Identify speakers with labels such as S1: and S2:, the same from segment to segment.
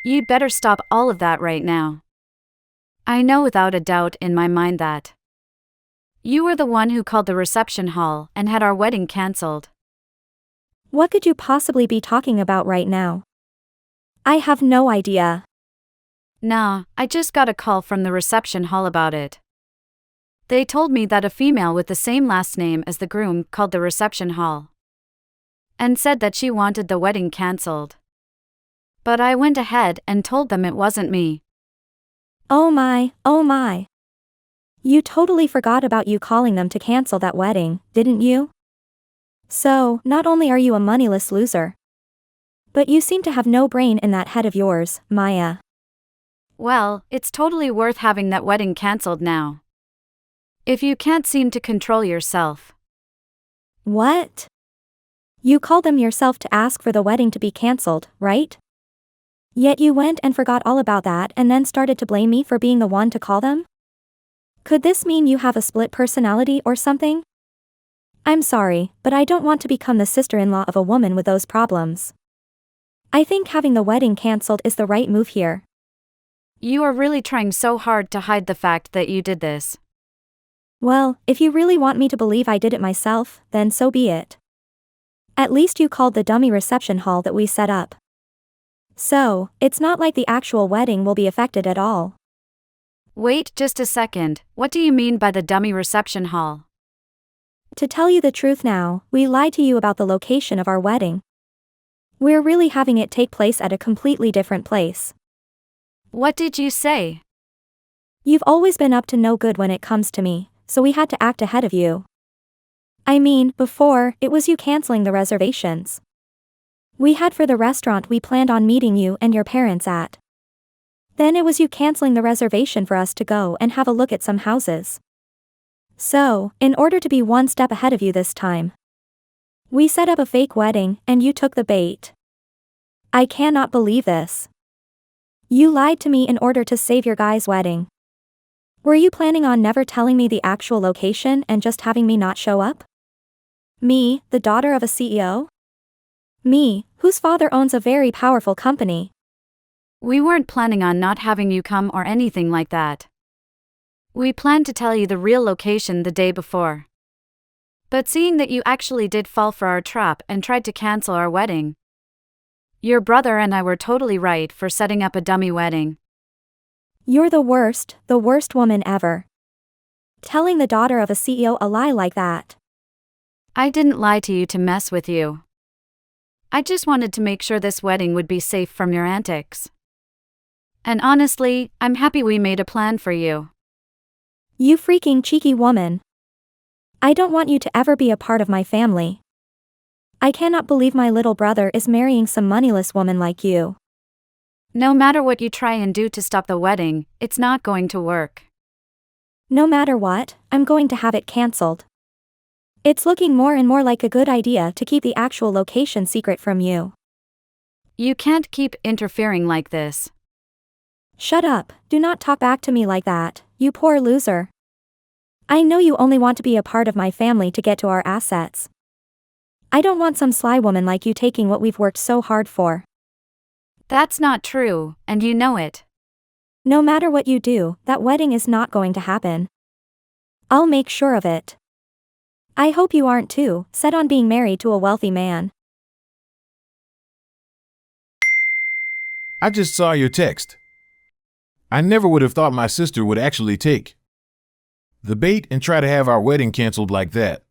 S1: You'd better stop all of that right now. I know without a doubt in my mind that you were the one who called the reception hall and had our wedding cancelled.
S2: What could you possibly be talking about right now? I have no idea.
S1: Nah, I just got a call from the reception hall about it. They told me that a female with the same last name as the groom called the reception hall and said that she wanted the wedding cancelled. But I went ahead and told them it wasn't me.
S2: Oh my, oh my. You totally forgot about you calling them to cancel that wedding, didn't you? So, not only are you a moneyless loser, but you seem to have no brain in that head of yours, Maya.
S1: Well, it's totally worth having that wedding cancelled now. If you can't seem to control yourself.
S2: What? You called them yourself to ask for the wedding to be cancelled, right? Yet you went and forgot all about that and then started to blame me for being the one to call them? Could this mean you have a split personality or something? I'm sorry, but I don't want to become the sister-in-law of a woman with those problems. I think having the wedding cancelled is the right move here.
S1: You are really trying so hard to hide the fact that you did this.
S2: Well, if you really want me to believe I did it myself, then so be it. At least you called the dummy reception hall that we set up. So, it's not like the actual wedding will be affected at all.
S1: Wait just a second, what do you mean by the dummy reception hall?
S2: To tell you the truth now, we lied to you about the location of our wedding. We're really having it take place at a completely different place.
S1: What did you say?
S2: You've always been up to no good when it comes to me, so we had to act ahead of you. I mean, before, it was you canceling the reservations we had for the restaurant we planned on meeting you and your parents at. Then it was you canceling the reservation for us to go and have a look at some houses. So, in order to be one step ahead of you this time, we set up a fake wedding and you took the bait. I cannot believe this. You lied to me in order to save your guy's wedding. Were you planning on never telling me the actual location and just having me not show up? Me, the daughter of a CEO? Me, whose father owns a very powerful company.
S1: We weren't planning on not having you come or anything like that. We planned to tell you the real location the day before. But seeing that you actually did fall for our trap and tried to cancel our wedding, your brother and I were totally right for setting up a dummy wedding.
S2: You're the worst woman ever. Telling the daughter of a CEO a lie like that.
S1: I didn't lie to you to mess with you. I just wanted to make sure this wedding would be safe from your antics. And honestly, I'm happy we made a plan for you.
S2: You freaking cheeky woman. I don't want you to ever be a part of my family. I cannot believe my little brother is marrying some moneyless woman like you.
S1: No matter what you try and do to stop the wedding, it's not going to work.
S2: No matter what, I'm going to have it cancelled. It's looking more and more like a good idea to keep the actual location secret from you.
S1: You can't keep interfering like this.
S2: Shut up, do not talk back to me like that, you poor loser. I know you only want to be a part of my family to get to our assets. I don't want some sly woman like you taking what we've worked so hard for.
S1: That's not true, and you know it.
S2: No matter what you do, that wedding is not going to happen. I'll make sure of it. I hope you aren't too set on being married to a wealthy man.
S3: I just saw your text. I never would have thought my sister would actually take the bait and try to have our wedding canceled like that.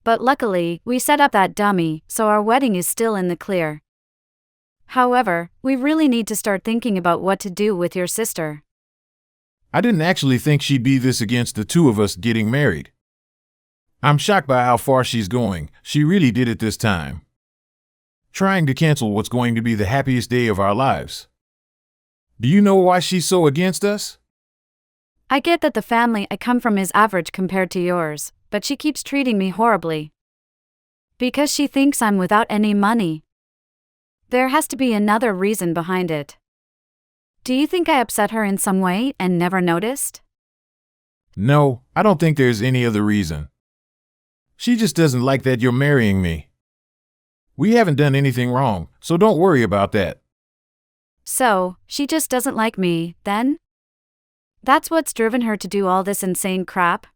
S1: But luckily, we set up that dummy, so our wedding is still in the clear. However, we really need to start thinking about what to do with your sister.
S3: I didn't actually think she'd be this against the two of us getting married. I'm shocked by how far she's going. She really did it this time. Trying to cancel what's going to be the happiest day of our lives. Do you know why she's so against us?
S1: I get that the family I come from is average compared to yours, but she keeps treating me horribly. Because she thinks I'm without any money. There has to be another reason behind it. Do you think I upset her in some way and never noticed?
S3: No, I don't think there's any other reason. She just doesn't like that you're marrying me. We haven't done anything wrong, so don't worry about that.
S1: So, she just doesn't like me, then? That's what's driven her to do all this insane crap?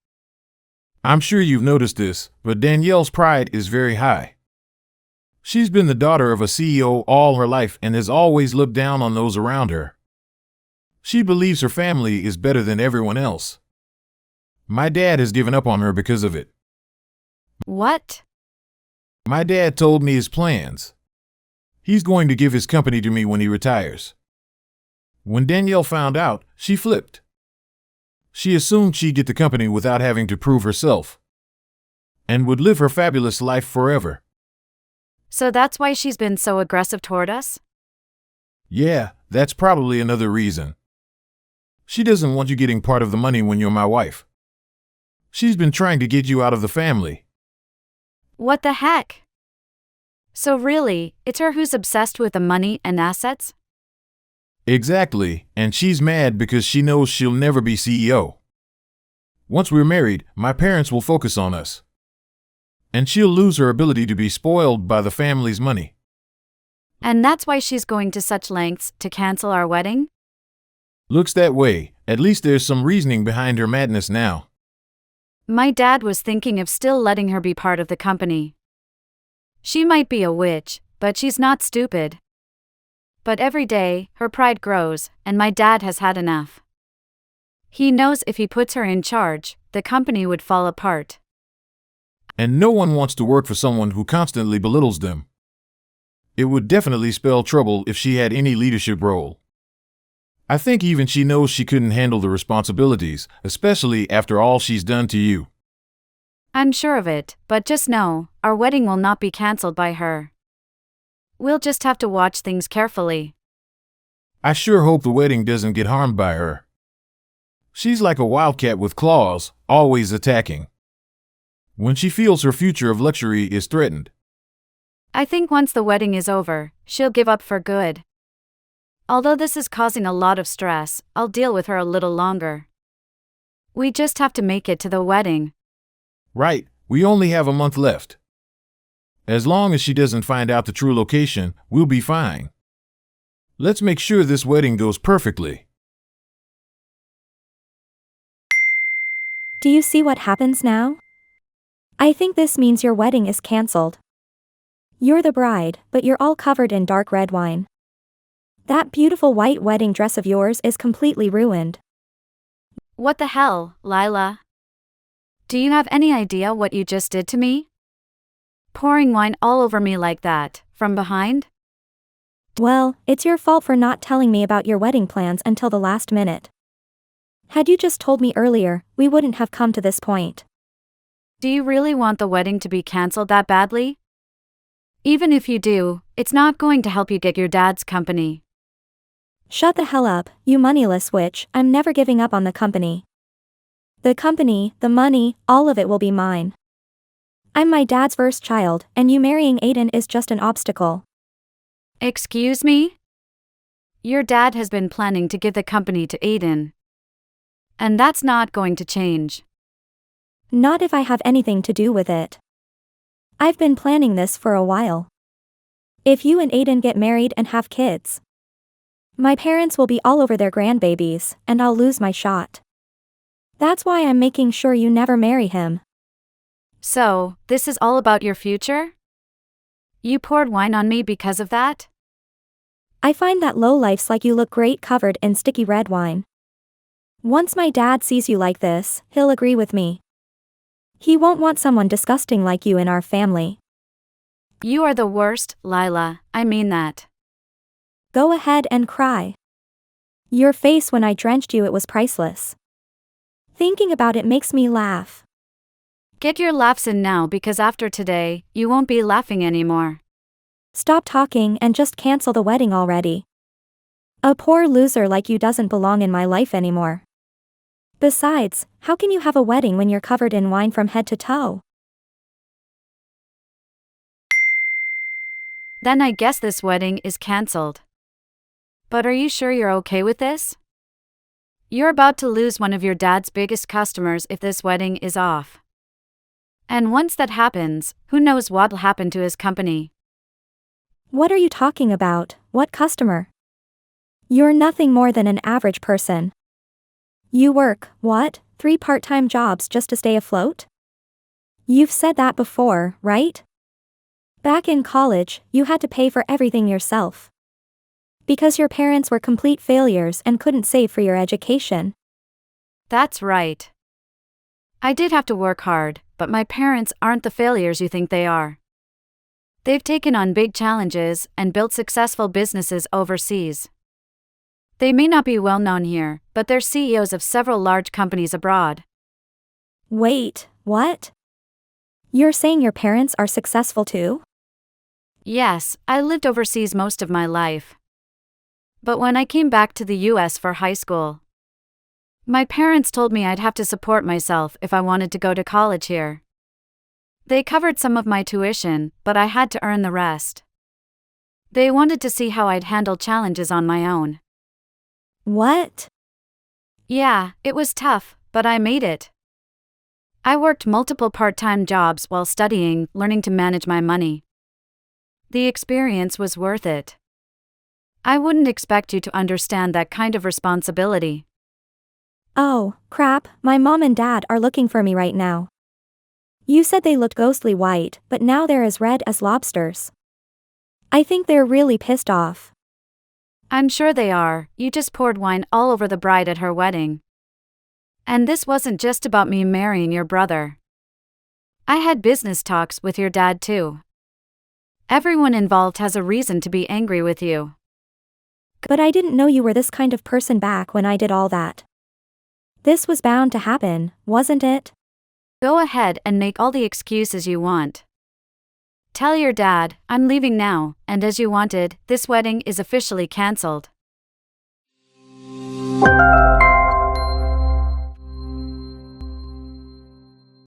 S3: I'm sure you've noticed this, but Danielle's pride is very high. She's been the daughter of a CEO all her life and has always looked down on those around her. She believes her family is better than everyone else. My dad has given up on her because of it.
S1: What?
S3: My dad told me his plans. He's going to give his company to me when he retires. When Danielle found out, she flipped. She assumed she'd get the company without having to prove herself, and would live her fabulous life forever.
S1: So that's why she's been so aggressive toward us?
S3: Yeah, that's probably another reason. She doesn't want you getting part of the money when you're my wife. She's been trying to get you out of the family.
S1: What the heck? So really, it's her who's obsessed with the money and assets?
S3: Exactly, and she's mad because she knows she'll never be CEO. Once we're married, my parents will focus on us. And she'll lose her ability to be spoiled by the family's money.
S1: And that's why she's going to such lengths to cancel our wedding?
S3: Looks that way. At least there's some reasoning behind her madness now.
S1: My dad was thinking of still letting her be part of the company. She might be a witch, but she's not stupid. But every day, her pride grows, and my dad has had enough. He knows if he puts her in charge, the company would fall apart.
S3: And no one wants to work for someone who constantly belittles them. It would definitely spell trouble if she had any leadership role. I think even she knows she couldn't handle the responsibilities, especially after all she's done to you.
S1: I'm sure of it, but just know, our wedding will not be cancelled by her. We'll just have to watch things carefully.
S3: I sure hope the wedding doesn't get harmed by her. She's like a wildcat with claws, always attacking. When she feels her future of luxury is threatened.
S1: I think once the wedding is over, she'll give up for good. Although this is causing a lot of stress, I'll deal with her a little longer. We just have to make it to the wedding.
S3: Right, we only have a month left. As long as she doesn't find out the true location, we'll be fine. Let's make sure this wedding goes perfectly.
S2: Do you see what happens now? I think this means your wedding is cancelled. You're the bride, but you're all covered in dark red wine. That beautiful white wedding dress of yours is completely ruined.
S1: What the hell, Lila? Do you have any idea what you just did to me? Pouring wine all over me like that, from behind?
S2: Well, it's your fault for not telling me about your wedding plans until the last minute. Had you just told me earlier, we wouldn't have come to this point.
S1: Do you really want the wedding to be cancelled that badly? Even if you do, it's not going to help you get your dad's company.
S2: Shut the hell up, you moneyless witch. I'm never giving up on the company. The company, the money, all of it will be mine. I'm my dad's first child, and you marrying Aiden is just an obstacle.
S1: Excuse me? Your dad has been planning to give the company to Aiden. And that's not going to change.
S2: Not if I have anything to do with it. I've been planning this for a while. If you and Aiden get married and have kids, my parents will be all over their grandbabies, and I'll lose my shot. That's why I'm making sure you never marry him.
S1: So, this is all about your future? You poured wine on me because of that?
S2: I find that lowlifes like you look great covered in sticky red wine. Once my dad sees you like this, he'll agree with me. He won't want someone disgusting like you in our family.
S1: You are the worst, Lila, I mean that.
S2: Go ahead and cry. Your face when I drenched you, it was priceless. Thinking about it makes me laugh.
S1: Get your laughs in now because after today, you won't be laughing anymore.
S2: Stop talking and just cancel the wedding already. A poor loser like you doesn't belong in my life anymore. Besides, how can you have a wedding when you're covered in wine from head to toe?
S1: Then I guess this wedding is cancelled. But are you sure you're okay with this? You're about to lose one of your dad's biggest customers if this wedding is off. And once that happens, who knows what'll happen to his company?
S2: What are you talking about? What customer? You're nothing more than an average person. You work, what, 3 part-time jobs just to stay afloat? You've said that before, right? Back in college, you had to pay for everything yourself. Because your parents were complete failures and couldn't save for your education.
S1: That's right. I did have to work hard, but my parents aren't the failures you think they are. They've taken on big challenges and built successful businesses overseas. They may not be well known here, but they're CEOs of several large companies abroad.
S2: Wait, what? You're saying your parents are successful too?
S1: Yes, I lived overseas most of my life. But when I came back to the US for high school, my parents told me I'd have to support myself if I wanted to go to college here. They covered some of my tuition, but I had to earn the rest. They wanted to see how I'd handle challenges on my own.
S2: What?
S1: Yeah, it was tough, but I made it. I worked multiple part-time jobs while studying, learning to manage my money. The experience was worth it. I wouldn't expect you to understand that kind of responsibility.
S2: Oh, crap, my mom and dad are looking for me right now. You said they looked ghostly white, but now they're as red as lobsters. I think they're really pissed off.
S1: I'm sure they are. You just poured wine all over the bride at her wedding. And this wasn't just about me marrying your brother. I had business talks with your dad too. Everyone involved has a reason to be angry with you.
S2: But I didn't know you were this kind of person back when I did all that. This was bound to happen, wasn't it?
S1: Go ahead and make all the excuses you want. Tell your dad, I'm leaving now, and as you wanted, this wedding is officially cancelled.